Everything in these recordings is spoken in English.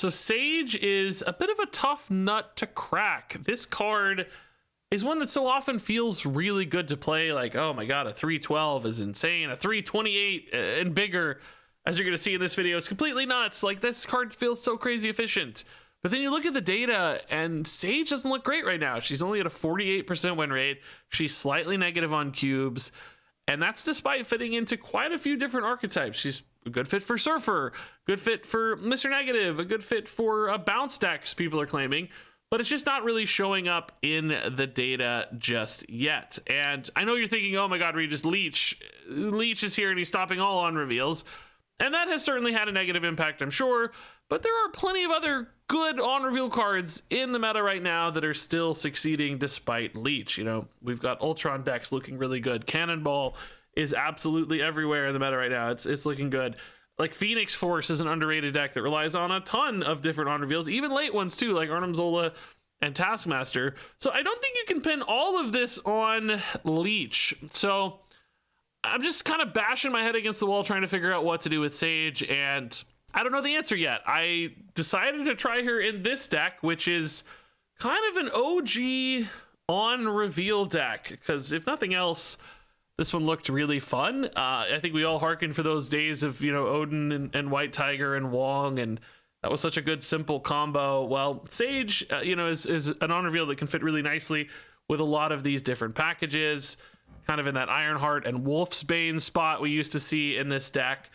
So Sage is a bit of a tough nut to crack. This card is one that so often feels really good to play. Like, oh my god, a 312 is insane. A 328 and bigger, as you're going to see in this video, is completely nuts. Like, this card feels so crazy efficient. But then you look at the data, and Sage doesn't look great right now. She's only at a 48% win rate. She's slightly negative on cubes. And that's despite fitting into quite a few different archetypes. She's a good fit for Surfer, good fit for Mr. Negative, a good fit for bounce decks, people are claiming. But it's just not really showing up in the data just yet. And I know you're thinking, oh my god, Regis, Leech is here and he's stopping all on reveals. And that has certainly had a negative impact, I'm sure. But there are plenty of other good on-reveal cards in the meta right now that are still succeeding despite Leech. You know, we've got Ultron decks looking really good. Cannonball is absolutely everywhere in the meta right now. It's looking good. Like Phoenix Force is an underrated deck that relies on a ton of different on-reveals, even late ones too, like Arnim Zola and Taskmaster. So I don't think you can pin all of this on Leech. So I'm just kind of bashing my head against the wall trying to figure out what to do with Sage, and I don't know the answer yet. I decided to try her in this deck, which is kind of an OG on reveal deck, because if nothing else, this one looked really fun. I think we all hearken for those days of, you know, Odin and White Tiger and Wong, and that was such a good simple combo. Well, Sage, you know, is an on reveal that can fit really nicely with a lot of these different packages, kind of in that Ironheart and Wolfsbane spot we used to see in this deck.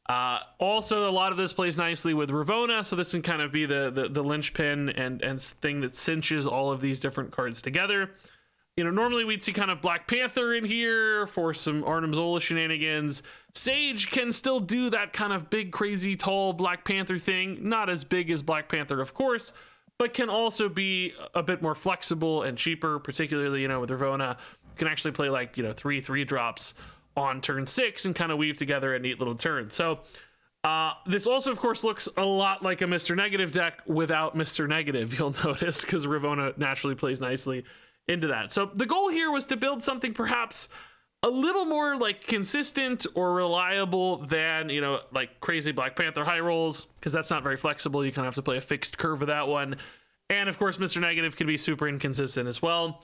Also, a lot of this plays nicely with Ravonna, so this can kind of be the linchpin and thing that cinches all of these different cards together. You know, normally we'd see kind of Black Panther in here for some Arnim Zola shenanigans. Sage can still do that kind of big, crazy, tall Black Panther thing. Not as big as Black Panther, of course, but can also be a bit more flexible and cheaper, particularly, you know, with Ravonna. You can actually play like, you know, 3/3 drops on turn 6 and kind of weave together a neat little turn. So this also, of course, looks a lot like a Mr. Negative deck without Mr. Negative, you'll notice, because Ravonna naturally plays nicely into that. So the goal here was to build something perhaps a little more like consistent or reliable than, you know, like crazy Black Panther high rolls, because that's not very flexible. You kind of have to play a fixed curve with that one. And of course, Mr. Negative can be super inconsistent as well.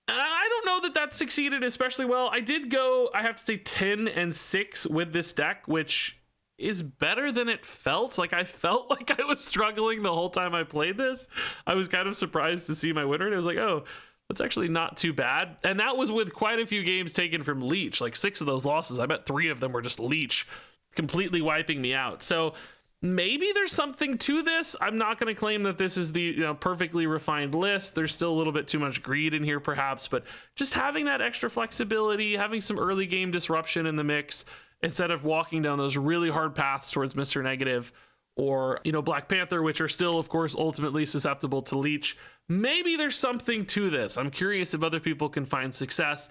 I don't know that that succeeded especially well. I did go, I have to say, 10-6 with this deck, which is better than it felt. Like, I felt like I was struggling the whole time I played this. I was kind of surprised to see my winner, and I was like, oh, that's actually not too bad. And that was with quite a few games taken from Leech. Like 6 of those losses, I bet 3 of them were just Leech completely wiping me out. So maybe there's something to this. I'm not going to claim that this is the, you know, perfectly refined list. There's still a little bit too much greed in here perhaps, but just having that extra flexibility, having some early game disruption in the mix instead of walking down those really hard paths towards Mr. Negative or, you know, Black Panther, which are still, of course, ultimately susceptible to Leech. Maybe there's something to this. I'm curious if other people can find success.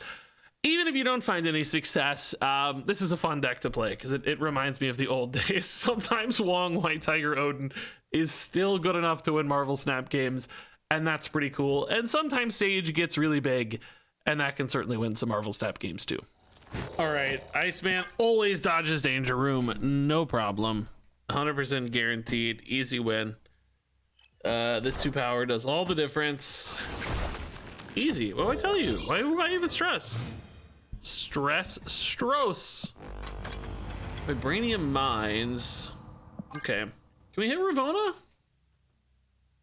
Even if you don't find any success, this is a fun deck to play because it reminds me of the old days. Sometimes Wong, White Tiger, Odin is still good enough to win Marvel Snap games, and that's pretty cool. And sometimes Sage gets really big, and that can certainly win some Marvel Snap games too. All right, Iceman always dodges Danger Room, no problem. 100% guaranteed, easy win. This 2 power does all the difference. Easy. What do I tell you? Why would I even stress? Stross. Vibranium Mines. Okay. Can we hit Ravonna?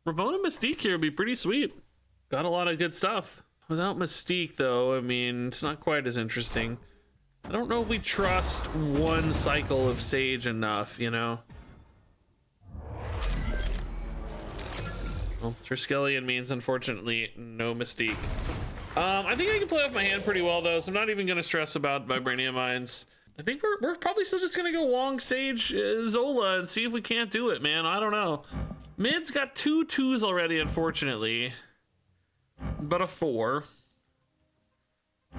Ravonna Mystique here would be pretty sweet. Got a lot of good stuff. Without Mystique, though, I mean, it's not quite as interesting. I don't know if we trust one cycle of Sage enough, you know? Well, Triskelion means, unfortunately, no Mystique. I think I can play off my hand pretty well, though, so I'm not even going to stress about Vibranium Mines. I think we're probably still just going to go Wong, Sage, Zola, and see if we can't do it, man. I don't know. Mid's got 2 2s already, unfortunately. But a 4.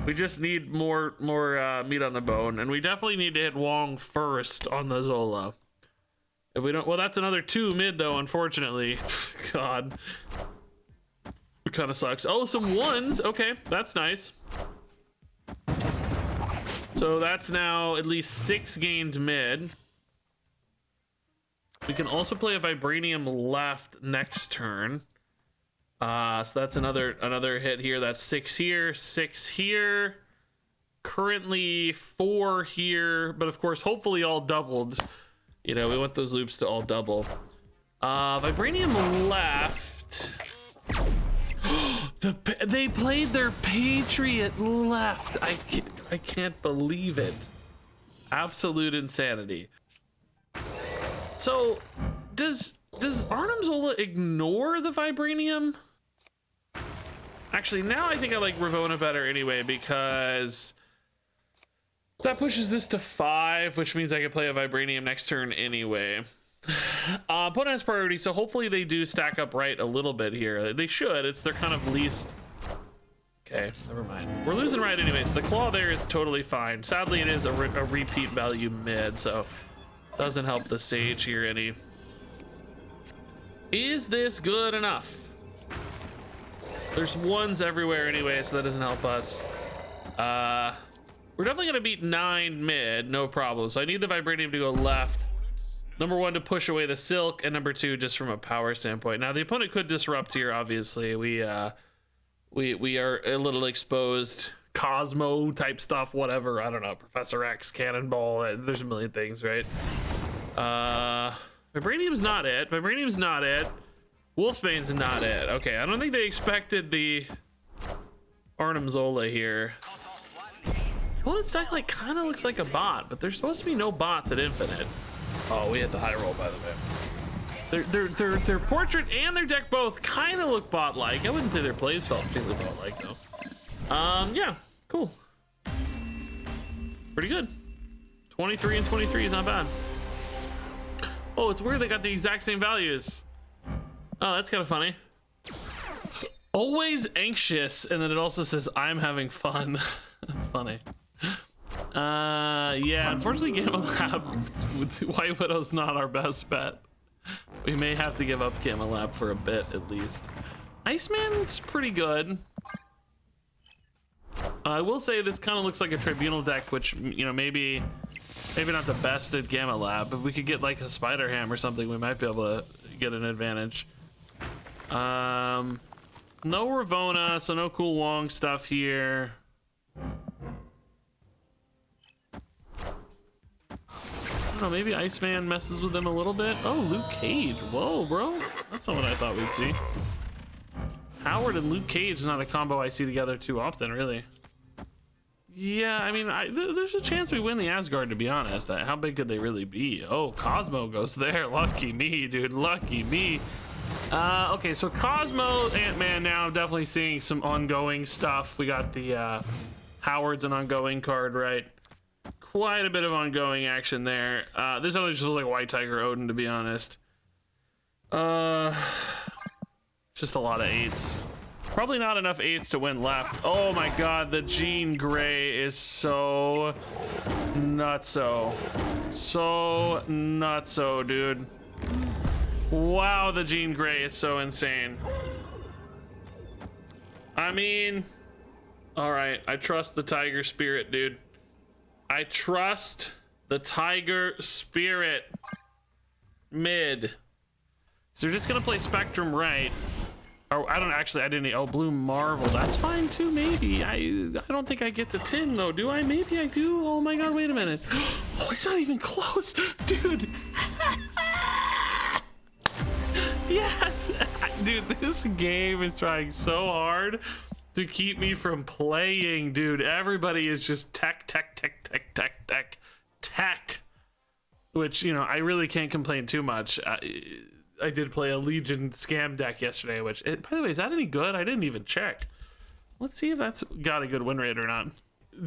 We just need more meat on the bone, and we definitely need to hit Wong first on the Zola. If we don't, well, that's another 2 mid, though, unfortunately. God. It kind of sucks. Oh, some 1s. Okay, that's nice. So that's now at least 6 gained mid. We can also play a Vibranium left next turn. So that's another hit here. That's 6 here, 6 here. Currently 4 here, but of course, hopefully all doubled. You know, we want those loops to all double. Vibranium left. They played their Patriot left. I can't believe it. Absolute insanity. So, does Arnim Zola ignore the Vibranium? Actually, now I think I like Ravona better anyway, because that pushes this to 5, which means I can play a Vibranium next turn anyway. Opponent has priority, so hopefully they do stack up right a little bit here. They should. It's their kind of least... Okay, never mind. We're losing right anyways. The claw there is totally fine. Sadly, it is a repeat value mid, so doesn't help the Sage here any. Is this good enough? There's ones everywhere anyway, so that doesn't help us. We're definitely gonna beat 9 mid, no problem. So I need the Vibranium to go left. Number 1 to push away the Silk, and number 2 just from a power standpoint. Now the opponent could disrupt here. Obviously, we are a little exposed. Cosmo type stuff, whatever. I don't know. Professor X, Cannonball. There's a million things, right? Vibranium's not it. Vibranium's not it. Wolfsbane's not it. Okay, I don't think they expected the Arnim Zola here. Opponent's deck like kind of looks like a bot, but there's supposed to be no bots at Infinite. Oh, we hit the high roll, by the way. Their portrait and their deck both kind of look bot-like. I wouldn't say their plays felt particularly bot-like though. Yeah, cool. Pretty good. 23 and 23 is not bad. Oh, it's weird they got the exact same values. Oh, that's kind of funny. Always anxious, and then it also says I'm having fun. That's funny. Yeah, unfortunately Gamma Lab with White Widow's not our best bet. We may have to give up Gamma Lab for a bit at least. Iceman's pretty good. I will say this kind of looks like a Tribunal deck, which, you know, maybe not the best at Gamma Lab. If we could get like a Spider Ham or something, we might be able to get an advantage. No Ravona, so no cool long stuff here. I don't know, maybe Iceman messes with them a little bit. Oh, Luke Cage. Whoa, bro. That's not what I thought we'd see. Howard and Luke Cage is not a combo I see together too often, really. Yeah, I mean, there's a chance we win the Asgard, to be honest. How big could they really be? Oh, Cosmo goes there. Lucky me, dude. Lucky me. Okay, so Cosmo, Ant-Man now definitely seeing some ongoing stuff. We got the Howard's an ongoing card, right? Quite a bit of ongoing action there. This only just looks like White Tiger Odin, to be honest. Just a lot of 8s. Probably not enough 8s to win left. Oh my god, the Jean Grey is so nutso. So nutso, dude. Wow, the Jean Grey is so insane. I mean, all right, I trust the Tiger Spirit, dude. I trust the Tiger Spirit. Mid. So they're just gonna play Spectrum right. Oh, I didn't. Oh, Blue Marvel. That's fine too, maybe. I don't think I get to 10 though, do I? Maybe I do. Oh my god, wait a minute. Oh, it's not even close, dude. Yes, dude, this game is trying so hard to keep me from playing, dude. Everybody is just tech, which, you know, I really can't complain too much. I did play a Legion scam deck yesterday, which, by the way, is that any good? I didn't even check. Let's see if that's got a good win rate or not.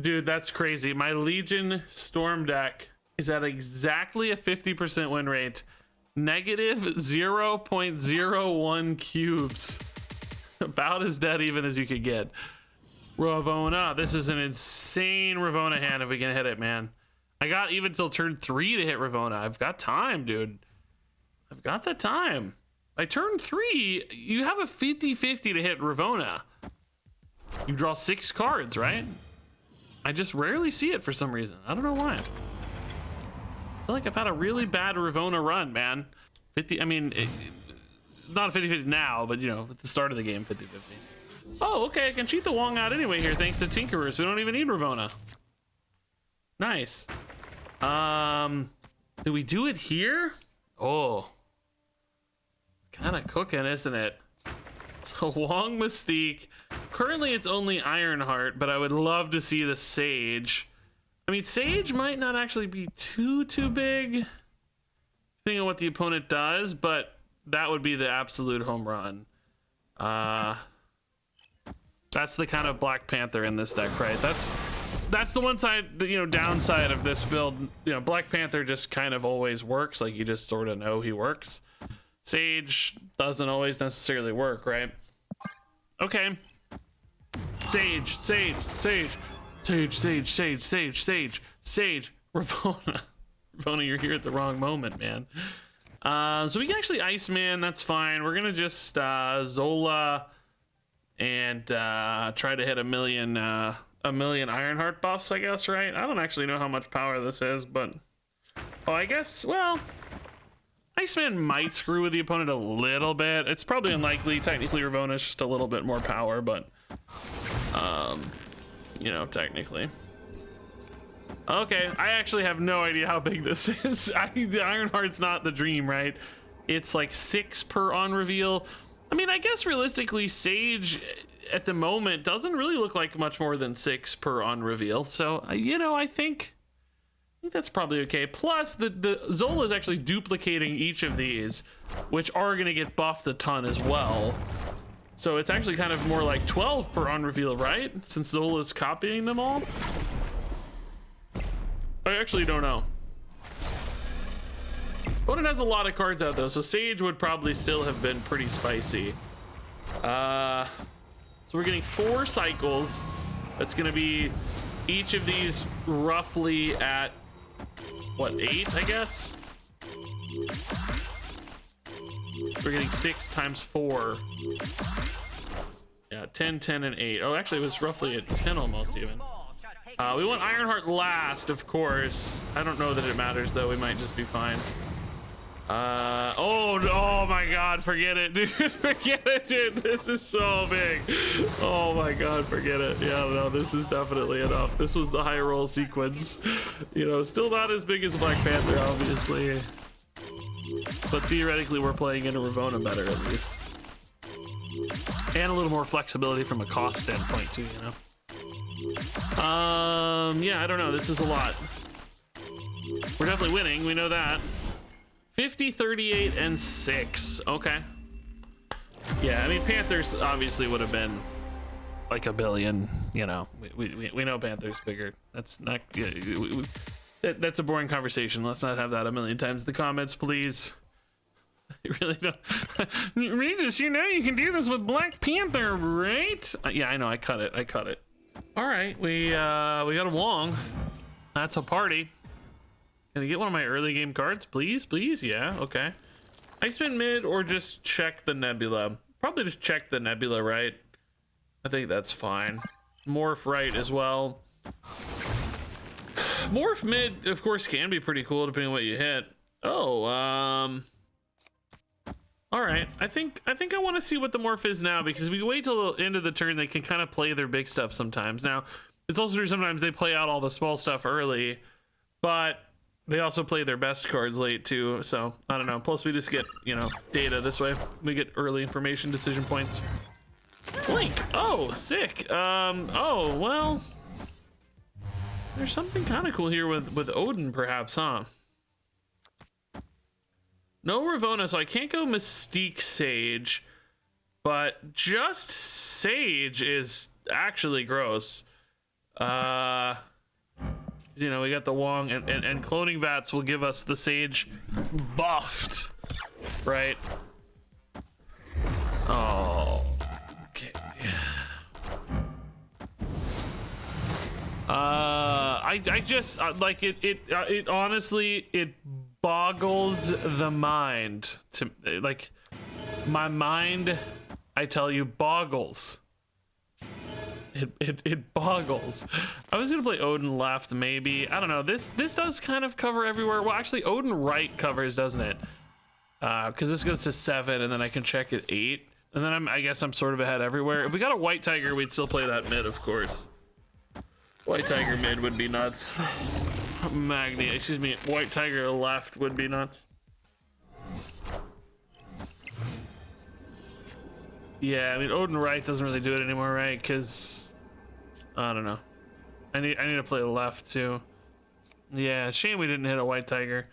Dude, that's crazy. My Legion Storm deck is at exactly a 50% win rate. Negative 0.01 cubes. About as dead even as you could get. Ravona. This is an insane Ravona hand if we can hit it, man. I got even till turn 3 to hit Ravona. I've got time, dude. I've got the time. By turn 3, you have a 50-50 to hit Ravona. You draw 6 cards, right? I just rarely see it for some reason. I don't know why. I feel like I've had a really bad Ravona run, man. 50. I mean, not a 50-50 now, but you know, at the start of the game, 50-50. Oh, okay. I can cheat the Wong out anyway here, thanks to Tinkerers. We don't even need Ravona. Nice. Do we do it here? Oh, kind of cooking, isn't it? So Wong Mystique. Currently, it's only Ironheart, but I would love to see the Sage. I mean, Sage might not actually be too big, depending on what the opponent does, but that would be the absolute home run. That's the kind of Black Panther in this deck, right? That's the one side, you know, downside of this build. You know, Black Panther just kind of always works. Like, you just sort of know he works. Sage doesn't always necessarily work, right? Okay. Sage. Ravona. Ravona, you're here at the wrong moment, man. So we can actually Iceman, that's fine. We're gonna just Zola and try to hit a million Ironheart buffs, I guess, right? I don't actually know how much power this is, but I guess, well, Iceman might screw with the opponent a little bit. It's probably unlikely. Technically, Ravona's just a little bit more power, but you know, technically. Okay, I actually have no idea how big this is. The Ironheart's not the dream, right? It's like 6 per on reveal. I mean, I guess realistically, Sage at the moment doesn't really look like much more than 6 per on reveal. So, you know, I think that's probably okay. Plus, the Zola is actually duplicating each of these, which are going to get buffed a ton as well. So it's actually kind of more like 12 per on reveal, right? Since Zola's copying them all. I actually don't know. Opponent has a lot of cards out though, so Sage would probably still have been pretty spicy. So we're getting 4 cycles. That's gonna be each of these roughly at what, 8, I guess? We're getting 6 times 4. Yeah, 10, 10, and 8. Oh, actually it was roughly at 10 almost even. We want Ironheart last, of course. I don't know that it matters though. We might just be fine. Oh my god, forget it, dude. Forget it, dude. This is so big. Oh my god, forget it. Yeah, no, this is definitely enough. This was the high roll sequence. You know, still not as big as Black Panther, obviously. But theoretically, we're playing into Ravona better, at least. And a little more flexibility from a cost standpoint, too, you know? Yeah, I don't know. This is a lot. We're definitely winning. We know that. 50, 38, and 6. Okay. Yeah, I mean, Panthers obviously would have been like a billion, you know. We know Panthers bigger. That's not... That's a boring conversation. Let's not have that a million times in the comments, please. You really don't. Regis, you know you can do this with Black Panther, right? Yeah, I know. I cut it. All right, we got a Wong. That's a party. Can I get one of my early game cards, please? Please, yeah, okay. Iceman mid or just check the Nebula? Probably just check the Nebula, right? I think that's fine. Morph right as well. Morph mid, of course, can be pretty cool depending on what you hit. Oh, all right. I think I want to see what the morph is now, because if we wait till the end of the turn, they can kind of play their big stuff sometimes. Now, it's also true sometimes they play out all the small stuff early, but they also play their best cards late too. So I don't know. Plus, we just get, you know, data this way. We get early information decision points. Blink. Oh, sick. Oh well. There's something kind of cool here with Odin, perhaps, huh? No Ravona, so I can't go Mystique Sage, but just Sage is actually gross. You know, we got the Wong, and cloning vats will give us the Sage buffed, right? Oh, okay. I just like it honestly, it boggles the mind to, like, my mind, I tell you, boggles. It boggles. I was gonna play Odin left, maybe. I don't know. This does kind of cover everywhere. Well, actually, Odin right covers, doesn't it? because this goes to 7, and then I can check at 8, and then I guess I'm sort of ahead everywhere. If we got a white tiger, we'd still play that mid, of course. White tiger mid would be nuts. White tiger left would be nuts. Yeah, I mean, Odin right doesn't really do it anymore, right? Because I don't know. I need to play left too. Yeah, shame we didn't hit a white tiger.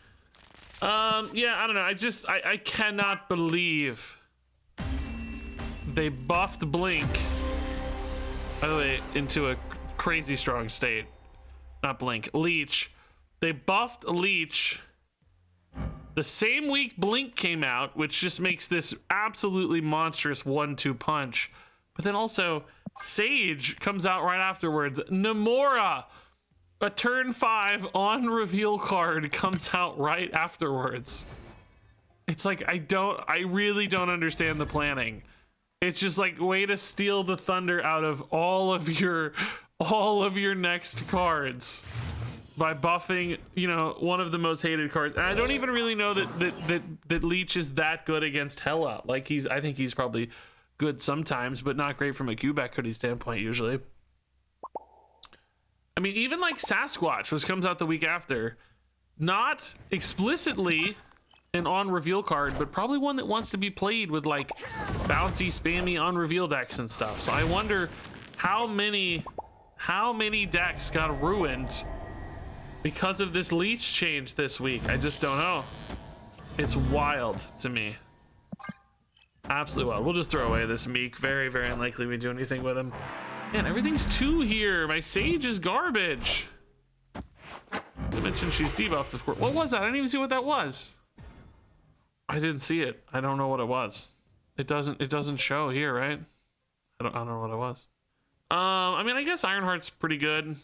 Yeah, I don't know. I cannot believe they buffed Blink, by the way, into a crazy strong state. Not Blink, Leech. They buffed Leech the same week Blink came out, which just makes this absolutely monstrous 1-2 punch. But then also Sage comes out right afterwards. Namora, a turn 5 on reveal card, comes out right afterwards. It's like I really don't understand the planning. It's just like way to steal the thunder out of all of your next cards by buffing, you know, one of the most hated cards. And I don't even really know that Leech is that good against Hela. Like I think he's probably good sometimes, but not great from a Q equity standpoint usually. I mean, even like Sasquatch, which comes out the week after, not explicitly an on reveal card, but probably one that wants to be played with like bouncy, spammy on reveal decks and stuff. So I wonder how many decks got ruined because of this Leech change this week. I just don't know. It's wild to me. Absolutely wild. We'll just throw away this Meek. Very, very unlikely we do anything with him. Man, everything's 2 here. My Sage is garbage. I mentioned she's debuffed, of course. What was that? I didn't even see what that was. I didn't see it. I don't know what it was. It doesn't show here, right? I don't know what it was. I mean, I guess Ironheart's pretty good.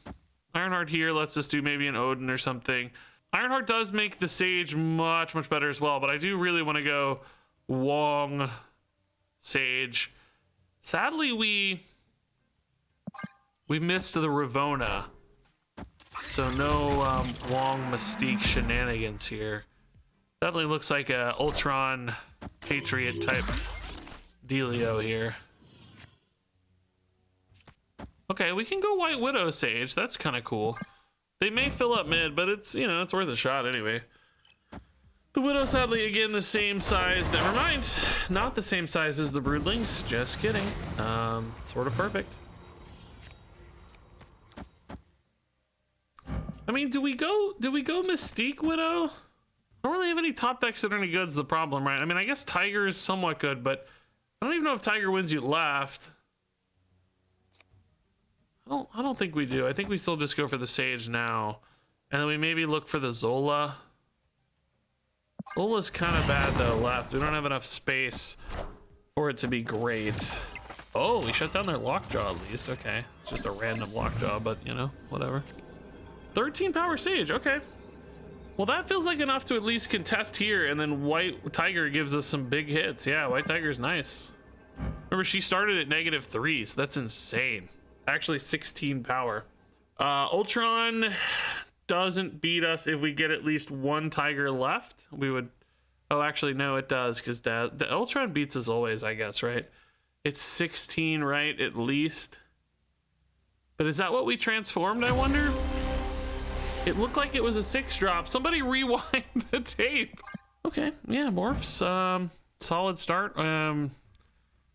Ironheart here lets us do maybe an Odin or something. Ironheart does make the Sage much, much better as well, but I do really want to go Wong Sage. Sadly, we missed the Ravona. So no Wong Mystique shenanigans here. Definitely looks like a Ultron Patriot type dealio here. Okay, we can go White Widow Sage. That's kind of cool. They may fill up mid, but it's, you know, it's worth a shot anyway. The Widow, sadly, again, the same size. Never mind. Not the same size as the Broodlings. Just kidding. Sort of perfect. I mean, do we go Mystique Widow? I don't really have any top decks that are any good's the problem, right? I mean, I guess Tiger is somewhat good, but I don't even know if Tiger wins you left. I don't think we do. I think we still just go for the Sage now. And then we maybe look for the Zola. Zola's kind of bad though left. We don't have enough space for it to be great. Oh, we shut down their Lockjaw at least. Okay. It's just a random Lockjaw, but you know, whatever. 13 power Sage, okay. Well, that feels like enough to at least contest here, and then White Tiger gives us some big hits. Yeah, White Tiger's nice. Remember, she started at -3, so that's insane. Actually, 16 power. Ultron doesn't beat us if we get at least 1 Tiger left. We would... Oh, actually, no, it does, because the Ultron beats us always, I guess, right? It's 16, right, at least? But is that what we transformed, I wonder? It looked like it was a 6-drop. Somebody rewind the tape. Okay, yeah, Morphs, solid start.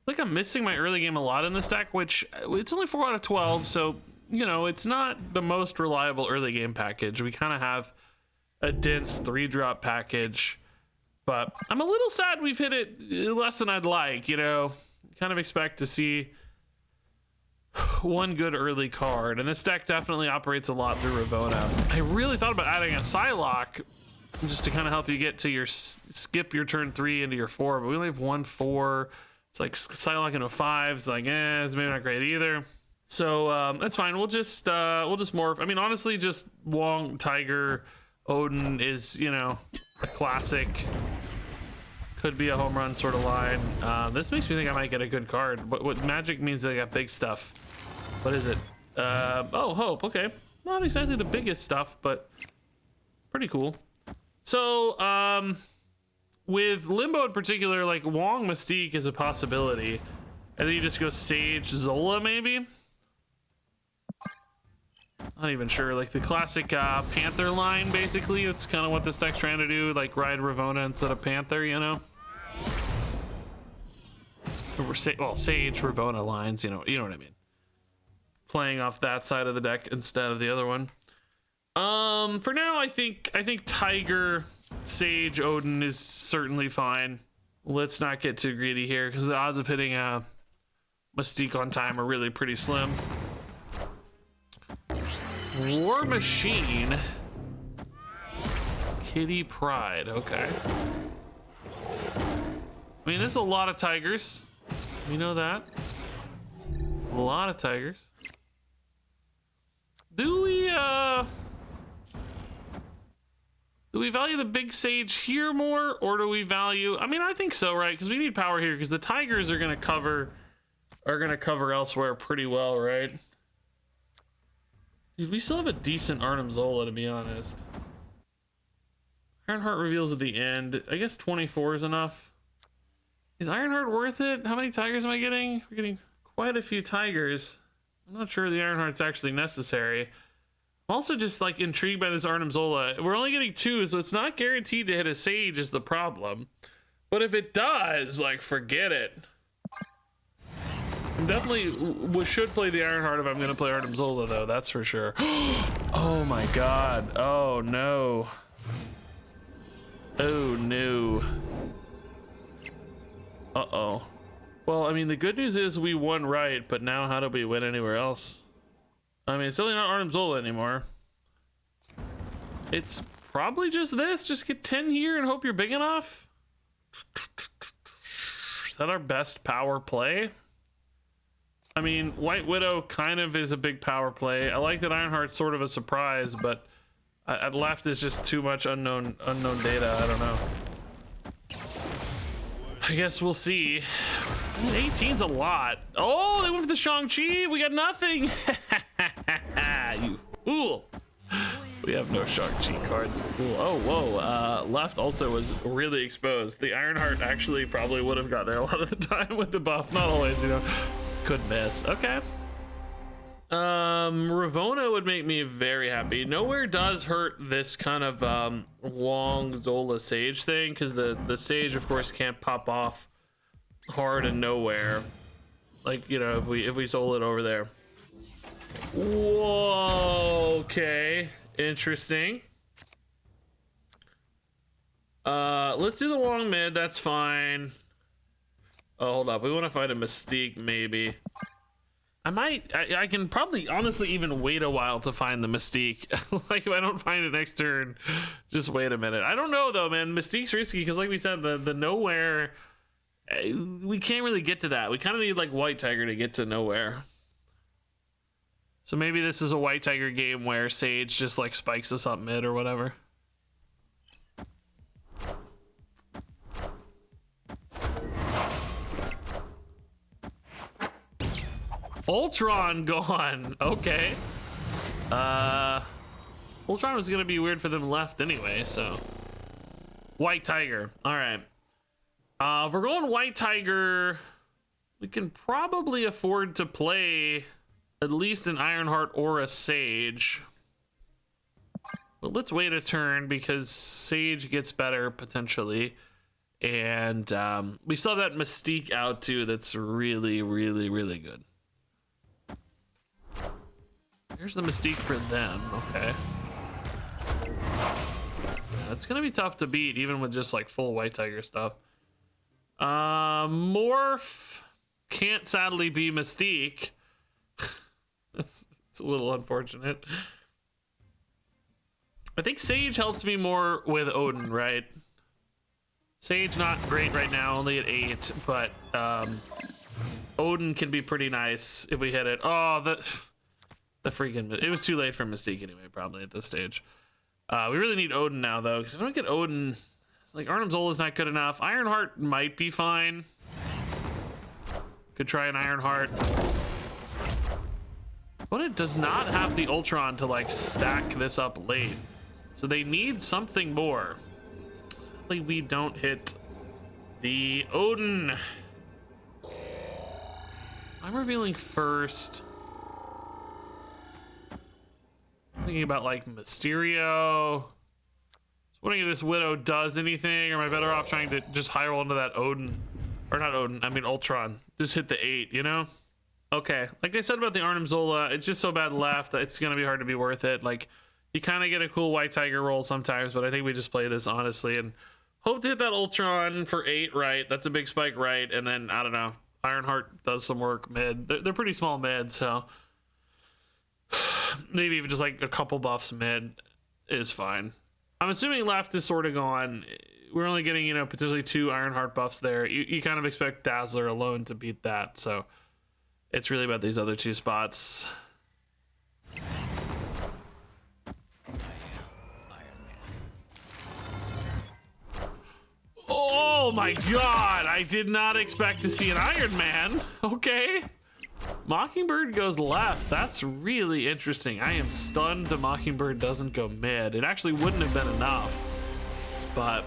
Like I'm missing my early game a lot in this deck, which it's only 4 out of 12, so you know it's not the most reliable early game package. We kind of have a dense 3-drop package, but I'm a little sad we've hit it less than I'd like. You know, kind of expect to see one good early card, and this deck definitely operates a lot through Ravona. I really thought about adding a Psylocke just to kind of help you get to your skip your turn 3 into your 4, but we only have 1/4. It's like Psylocke into 5. It's like, it's maybe not great either. So that's fine. We'll just morph. I mean, honestly, just Wong, Tiger, Odin is, you know, a classic. Could be a home run sort of line. This makes me think I might get a good card. What magic means that I got big stuff. What is it? Oh, Hope. Okay. Not exactly the biggest stuff, but pretty cool. So, with Limbo in particular, like Wong Mystique is a possibility. And then you just go Sage Zola, maybe? Not even sure. Like the classic Panther line, basically. That's kind of what this deck's trying to do. Like ride Ravona instead of Panther, you know? Or well, Sage Ravona lines, you know what I mean. Playing off that side of the deck instead of the other one. For now, I think Tiger, Sage, Odin is certainly fine. Let's not get too greedy here because the odds of hitting a Mystique on time are really pretty slim. War Machine, Kitty Pride. Okay. I mean, there's a lot of tigers. We know that. A lot of tigers. Do we value the big Sage here more, or do we value? I mean, I think so, right? Because we need power here, because the tigers are gonna cover elsewhere pretty well, right? Dude, we still have a decent Arnim Zola, to be honest. Ironheart reveals at the end. I guess 24 is enough. Is Ironheart worth it? How many tigers am I getting? We're getting quite a few tigers. I'm not sure the Ironheart's actually necessary. I'm also just like intrigued by this Arnim Zola. We're only getting 2, so it's not guaranteed to hit a Sage is the problem. But if it does, like, forget it. Definitely should play the Ironheart if I'm gonna play Arnim Zola, though, that's for sure. Oh my god. Oh no. Oh no. Uh-oh. Well, I mean, the good news is we won right, but now how do we win anywhere else? I mean, it's really not Arnim Zola anymore. It's probably just this. Just get 10 here and hope you're big enough. Is that our best power play? I mean, White Widow kind of is a big power play. I like that Ironheart's sort of a surprise, but at left is just too much unknown data. I don't know. I guess we'll see. 18's a lot. Oh, they went for the Shang-Chi. We got nothing. You fool. We have no Shang-Chi cards. Cool. Oh, whoa. Left also was really exposed. The Ironheart actually probably would have got there a lot of the time with the buff. Not always, you know. Could miss. Okay. Ravona would make me very happy. Nowhere does hurt this kind of Wong Zola Sage thing, because the Sage, of course, can't pop off hard and nowhere. Like, you know, if we sold it over there. Whoa, okay. Interesting. Let's do the Wong mid, that's fine. Oh, hold up. We want to find a Mystique, maybe. I can probably honestly even wait a while to find the Mystique. Like, if I don't find it next turn, just wait a minute. I don't know, though, man. Mystique's risky, because like we said, the nowhere, we can't really get to that. We kind of need, like, White Tiger to get to nowhere. So maybe this is a White Tiger game where Sage just, like, spikes us up mid or whatever. Ultron gone. Okay. Ultron was gonna be weird for them left anyway, so. White Tiger. All right. If we're going White Tiger, we can probably afford to play at least an Ironheart or a Sage. But let's wait a turn because Sage gets better potentially. And we still have that Mystique out too that's really, really, really good. Here's the Mystique for them. Okay. Yeah, it's gonna be tough to beat even with just like full White Tiger stuff. Morph can't sadly be Mystique. It's a little unfortunate. I think Sage helps me more with Odin, right? Sage not great right now, only at 8, but Odin can be pretty nice if we hit it. Oh, the freaking, it was too late for Mystique anyway, probably at this stage. We really need Odin now though, because if we don't get Odin, it's like Arnim Zola is not good enough. Ironheart might be fine. Could try an Ironheart. But it does not have the Ultron to like stack this up late. So they need something more. Sadly, we don't hit The Odin. I'm revealing first. Thinking about like Mysterio. Wondering if this Widow does anything, or am I better off trying to just high roll into that Odin? Or not Odin, I mean Ultron. Just hit the 8, you know? Okay, like I said about the Arnim Zola, it's just so bad left that it's gonna be hard to be worth it. Like, you kind of get a cool White Tiger roll sometimes, but I think we just play this honestly and hope to hit that Ultron for 8 right. That's a big spike right, and then, I don't know, Ironheart does some work mid. They're pretty small mid, so maybe even just like a couple buffs mid is fine. I'm assuming left is sort of gone. We're only getting, you know, potentially 2 Ironheart buffs there. You kind of expect Dazzler alone to beat that, so it's really about these other 2 spots. Oh my god, I did not expect to see an Iron Man. Okay. Mockingbird goes left. That's really interesting. I am stunned the Mockingbird doesn't go mid. It actually wouldn't have been enough. But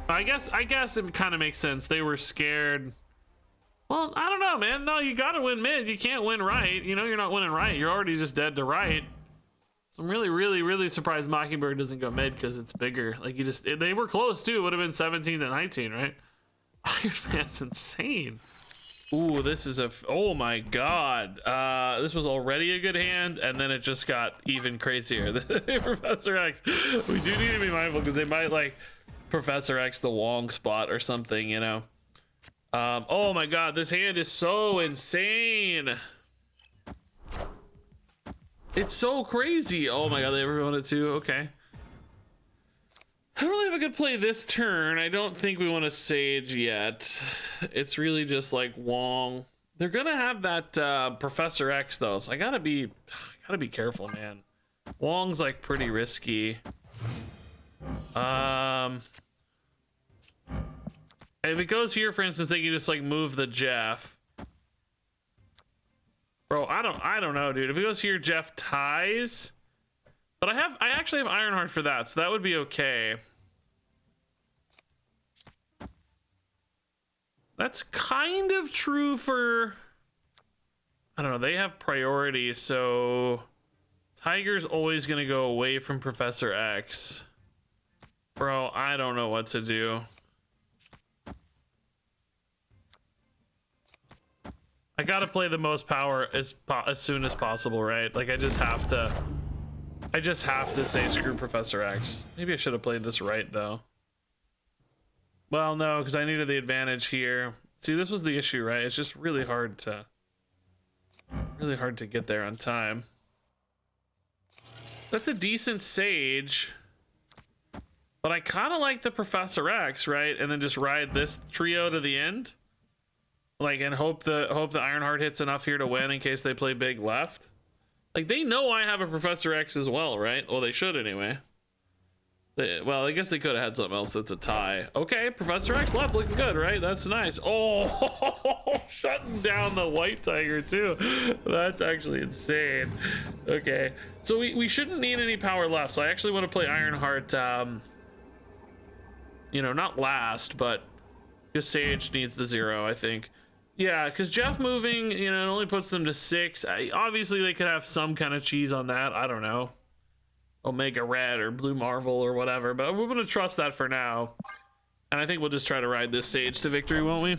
I guess it kind of makes sense. They were scared. Well, I don't know, man. No, you got to win mid. You can't win right. You know you're not winning right. You're already just dead to right. So I'm really surprised Mockingbird doesn't go mid because it's bigger. Like, they were close too. It would have been 17 to 19, right? Iron Man's insane. Ooh, this is oh my god. This was already a good hand, and then it just got even crazier. Professor X. We do need to be mindful because they might like Professor X the Wong spot or something, you know. Oh my god, this hand is so insane. It's so crazy. Oh my god, they ever won it too? Okay. I don't really have a good play this turn. I don't think we want to Sage yet. It's really just like Wong. They're gonna have that Professor X though, so I gotta be careful, man. Wong's like pretty risky. If it goes here, for instance, they can just like move the Jeff. Bro, I don't know, dude. If it goes here, Jeff ties. But I actually have Ironheart for that, so that would be okay. That's kind of true for, I don't know, they have priority, so Tiger's always gonna go away from Professor X. Bro, I don't know what to do. I gotta play the most power as soon as possible, right? Like I just have to say screw Professor X. Maybe I should have played this right though. Well, no, because I needed the advantage here. See, this was the issue, right? It's just really hard to get there on time. That's a decent Sage, but I kind of like the Professor X, right? And then just ride this trio to the end, like, and hope the Ironheart hits enough here to win in case they play big left. Like, they know I have a Professor X as well, right? Well, they should anyway. Well, I guess they could have had something else that's a tie. Okay, Professor X left looking good, right? That's nice. Oh, shutting down the White Tiger too. That's actually insane. Okay, so we shouldn't need any power left. So I actually want to play Ironheart, you know, not last, but just Sage needs the 0, I think. Yeah, because Jeff moving, you know, it only puts them to 6. Obviously, they could have some kind of cheese on that. I don't know. Omega Red or Blue Marvel or whatever, but we're going to trust that for now. And I think we'll just try to ride this Sage to victory, won't we?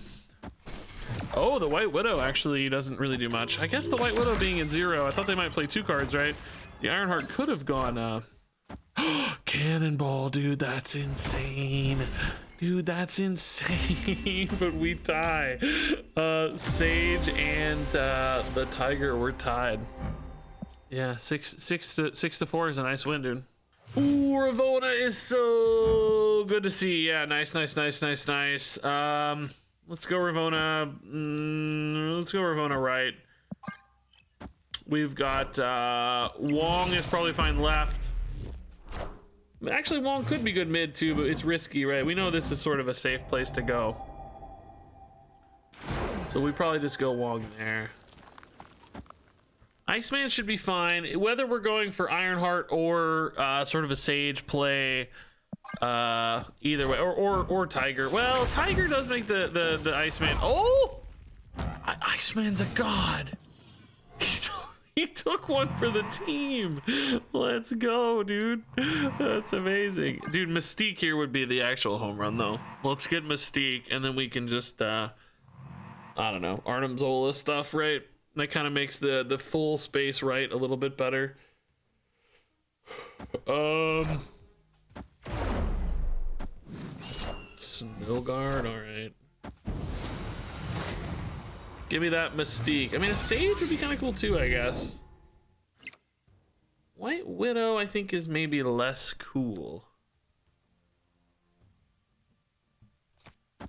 Oh, the White Widow actually doesn't really do much. I guess the White Widow being at 0, I thought they might play 2 cards, right? The Ironheart could have gone, Cannonball, dude, that's insane. Dude, that's insane. But we tie. Sage and the Tiger were tied. Yeah, 6 to 4 is a nice win, dude. Ooh, Ravona is so good to see. Yeah, nice. Let's go Ravona. Let's go Ravona right. We've got Wong is probably fine left. Actually, Wong could be good mid too, but it's risky, right? We know this is sort of a safe place to go. So we probably just go Wong there. Iceman should be fine. Whether we're going for Ironheart or sort of a Sage play, Either way, or Tiger. Well, Tiger does make the Iceman. Oh, Iceman's a god. He took one for the team. Let's go, dude. That's amazing. Dude, Mystique here would be the actual home run, though. Let's get Mystique, and then we can just, I don't know, Arnim Zola stuff, right? That kind of makes the full space right a little bit better. Snowguard, all right. Give me that Mystique. I mean, a Sage would be kind of cool too, I guess. White Widow, I think, is maybe less cool.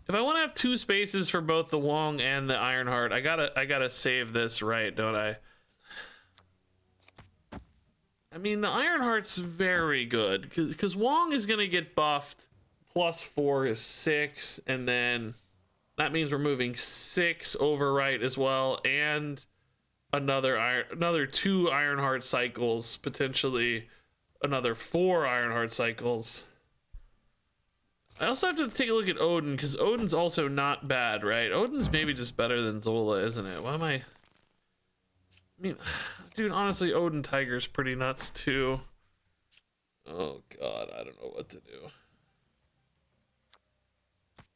If I want to have two spaces for both the Wong and the Ironheart, I gotta save this right, don't I? I mean, the Ironheart's very good because Wong is gonna get buffed. +4 is 6, and then that means we're moving 6 over right as well, and another 2 Ironheart cycles, potentially another 4 Ironheart cycles. I also have to take a look at Odin, because Odin's also not bad, right? Odin's maybe just better than Zola, isn't it? Why am I mean, dude, honestly, Odin Tiger's pretty nuts too. Oh god, I don't know what to do.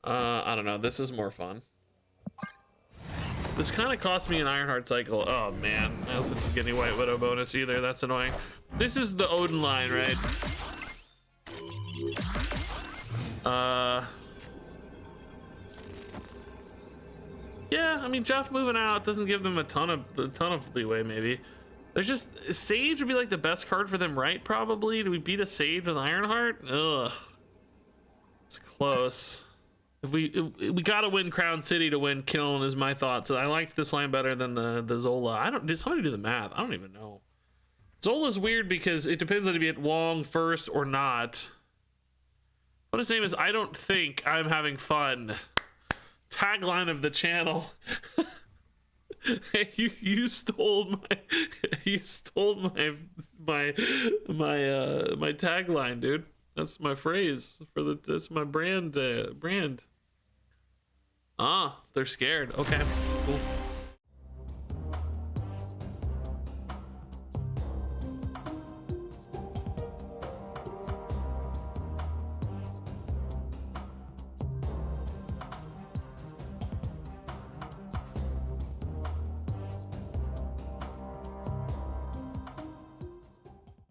I don't know. This is more fun. This kind of cost me an Ironheart cycle. Oh man, I also didn't get any White Widow bonus either. That's annoying. This is the Odin line, right? Yeah, I mean, Jeff moving out doesn't give them a ton of leeway. Maybe there's just Sage would be like the best card for them, right? Probably. Do we beat a Sage with Ironheart? Ugh, it's close. If we gotta win Crown City to win Kiln is my thought. So I liked this line better than the Zola. Did somebody do the math? I don't even know. Zola's weird because it depends on if you hit Wong first or not. What his name is, I don't think I'm having fun. Tagline of the channel. Hey, you stole my tagline, dude. That's my phrase for that's my brand. Ah, they're scared. Okay, cool.